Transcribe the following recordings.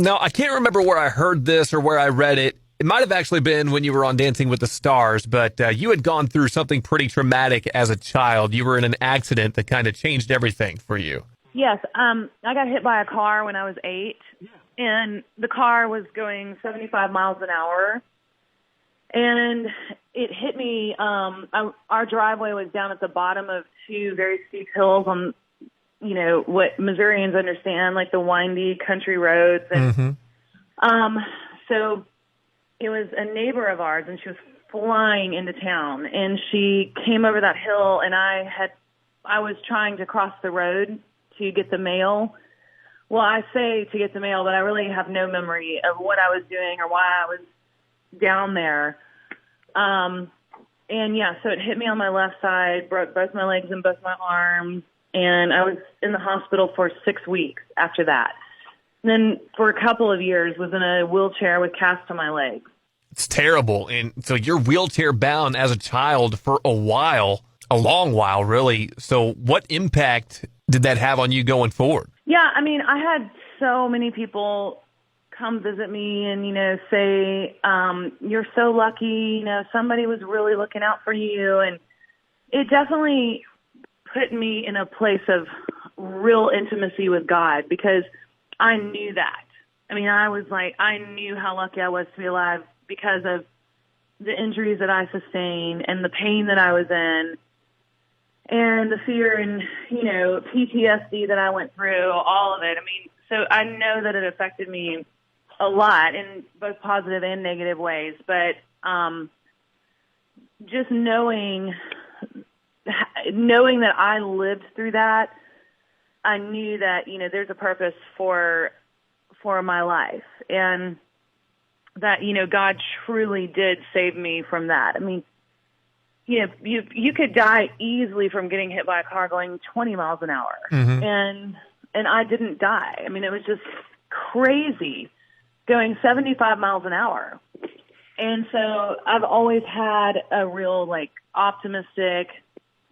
Now, I can't remember where I heard this or where I read it. It might have actually been when you were on Dancing with the Stars, but you had gone through something pretty traumatic as a child. You were in an accident that kind of changed everything for you. Yes, I got hit by a car when I was 8, and the car was going 75 miles an hour, and it hit me. Our driveway was down at the bottom of 2 very steep hills on, what Missourians understand, like the windy country roads, and so it was a neighbor of ours, and she was flying into town, and she came over that hill, and I was trying to cross the road to get the mail. Well, I say to get the mail, but I really have no memory of what I was doing or why I was down there. So it hit me on my left side, broke both my legs and both my arms, and I was in the hospital for 6 weeks after that. And then for a couple of years was in a wheelchair with casts on my legs. It's terrible. And so you're wheelchair bound as a child for a while, a long while, really. So what impact did that have on you going forward? Yeah, I had so many people come visit me and, say, you're so lucky, somebody was really looking out for you. And it definitely put me in a place of real intimacy with God because I knew that. I knew how lucky I was to be alive because of the injuries that I sustained and the pain that I was in and the fear and, PTSD that I went through, all of it. So I know that it affected me a lot in both positive and negative ways, but just knowing that I lived through that, I knew that, there's a purpose for my life and that, God truly did save me from that. You could die easily from getting hit by a car going 20 miles an hour. And I didn't die. It was just crazy going 75 miles an hour. And so I've always had a real optimistic,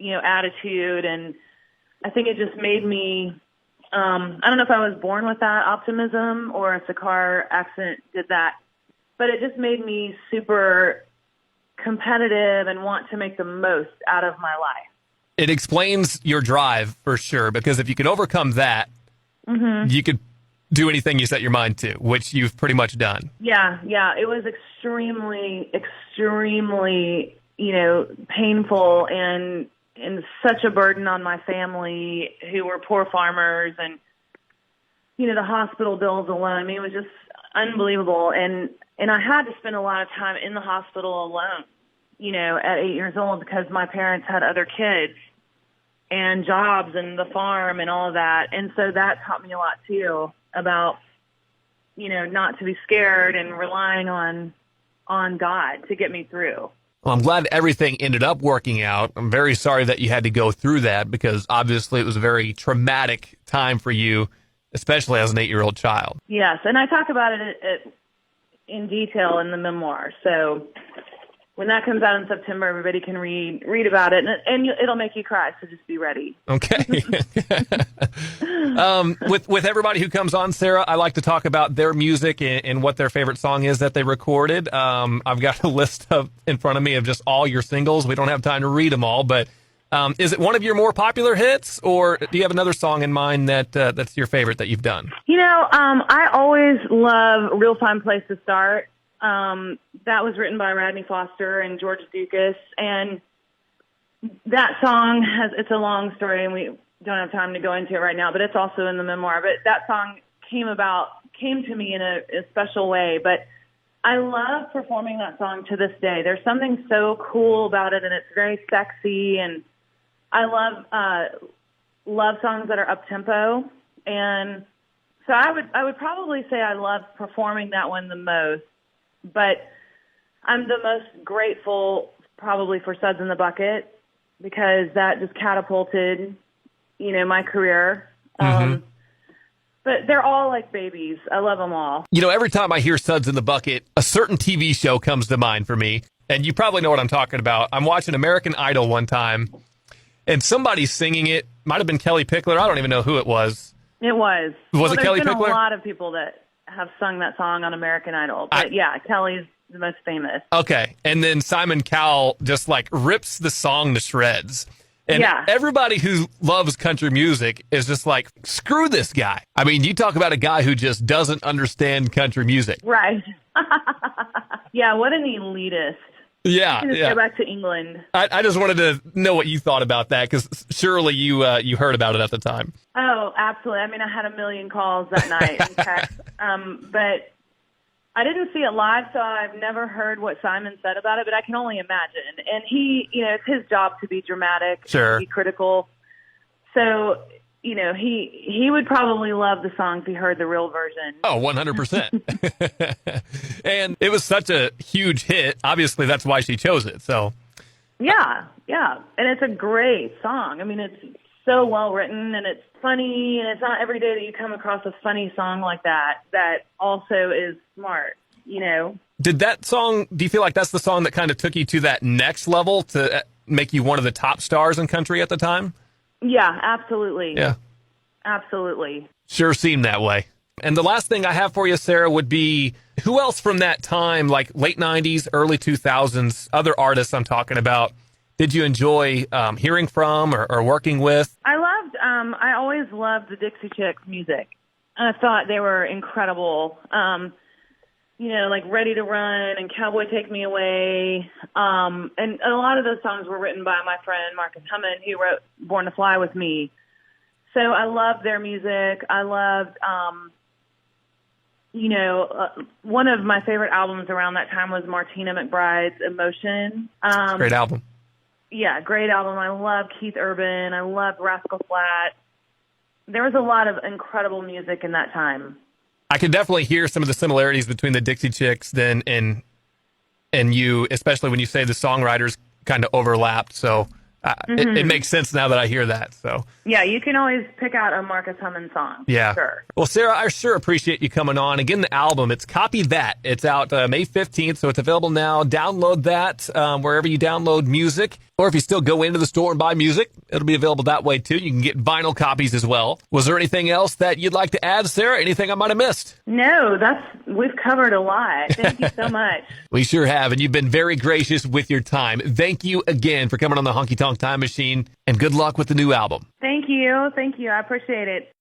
attitude. And I think it just made me, I don't know if I was born with that optimism or if the car accident did that, but it just made me super competitive and want to make the most out of my life. It explains your drive for sure, because if you can overcome that, you could do anything you set your mind to, which you've pretty much done. Yeah. It was extremely, extremely, painful and such a burden on my family who were poor farmers and, the hospital bills alone. It was just unbelievable. And I had to spend a lot of time in the hospital alone, at 8 years old because my parents had other kids and jobs and the farm and all of that. And so that taught me a lot too about, not to be scared and relying on God to get me through. Well, I'm glad everything ended up working out. I'm very sorry that you had to go through that because obviously it was a very traumatic time for you, especially as an 8-year-old child. Yes, and I talk about it in detail in the memoir. So when that comes out in September, everybody can read about it, and it'll make you cry, so just be ready. Okay. With everybody who comes on, Sara, I like to talk about their music and what their favorite song is that they recorded. I've got a list in front of me of just all your singles. We don't have time to read them all, but is it one of your more popular hits, or do you have another song in mind that's your favorite that you've done? I always love Real Fine Place to Start. That was written by Rodney Foster and George Dukas, and that song it's a long story and we don't have time to go into it right now, but it's also in the memoir. But that song came to me in a special way, but I love performing that song to this day. There's something so cool about it, and it's very sexy, and I love songs that are up-tempo, and so I would probably say I love performing that one the most. But I'm the most grateful probably for Suds in the Bucket because that just catapulted, my career. But they're all like babies. I love them all. Every time I hear Suds in the Bucket, a certain TV show comes to mind for me. And you probably know what I'm talking about. I'm watching American Idol one time, and somebody's singing it. Might have been Kelly Pickler. I don't even know who it was. It was. Was it Kelly Pickler? There's been a lot of people that have sung that song on American Idol. But yeah, Kelly's the most famous. Okay. And then Simon Cowell just like rips the song to shreds. And everybody who loves country music is just like, screw this guy. I mean, you talk about a guy who just doesn't understand country music. Right. Yeah, what an elitist. Yeah, Go back to England. I just wanted to know what you thought about that, because surely you heard about it at the time. Oh, absolutely. I mean, I had a million calls that night and texts, but I didn't see it live, so I've never heard what Simon said about it, but I can only imagine. And he, it's his job to be dramatic, sure, to be critical. So, he would probably love the song if he heard the real version. Oh, 100%. And it was such a huge hit. Obviously, that's why she chose it. So, yeah. And it's a great song. I mean, it's so well written, and it's funny, and it's not every day that you come across a funny song like that also is smart, Did that song, do you feel like that's the song that kind of took you to that next level to make you one of the top stars in country at the time? Yeah, absolutely. Yeah. Absolutely. Sure seemed that way. And the last thing I have for you, Sarah, would be who else from that time, like late 90s, early 2000s, other artists I'm talking about, did you enjoy hearing from or working with? I always loved the Dixie Chicks music. I thought they were incredible. Like Ready to Run and Cowboy Take Me Away. And a lot of those songs were written by my friend Marcus Hammond, who wrote Born to Fly with me. So I loved their music. I loved, one of my favorite albums around that time was Martina McBride's Emotion. Great album. Yeah, great album. I love Keith Urban. I love Rascal Flatts. There was a lot of incredible music in that time. I could definitely hear some of the similarities between the Dixie Chicks then and you, especially when you say the songwriters kind of overlapped. So it makes sense now that I hear that. So yeah, you can always pick out a Marcus Hammond song. Yeah. Sure. Well, Sarah, I sure appreciate you coming on. Again, the album, it's Copy That. It's out May 15th, so it's available now. Download that wherever you download music. Or if you still go into the store and buy music, it'll be available that way, too. You can get vinyl copies as well. Was there anything else that you'd like to add, Sarah? Anything I might have missed? No, we've covered a lot. Thank you so much. We sure have, and you've been very gracious with your time. Thank you again for coming on the Honky Tonk Time Machine, and good luck with the new album. Thank you. I appreciate it.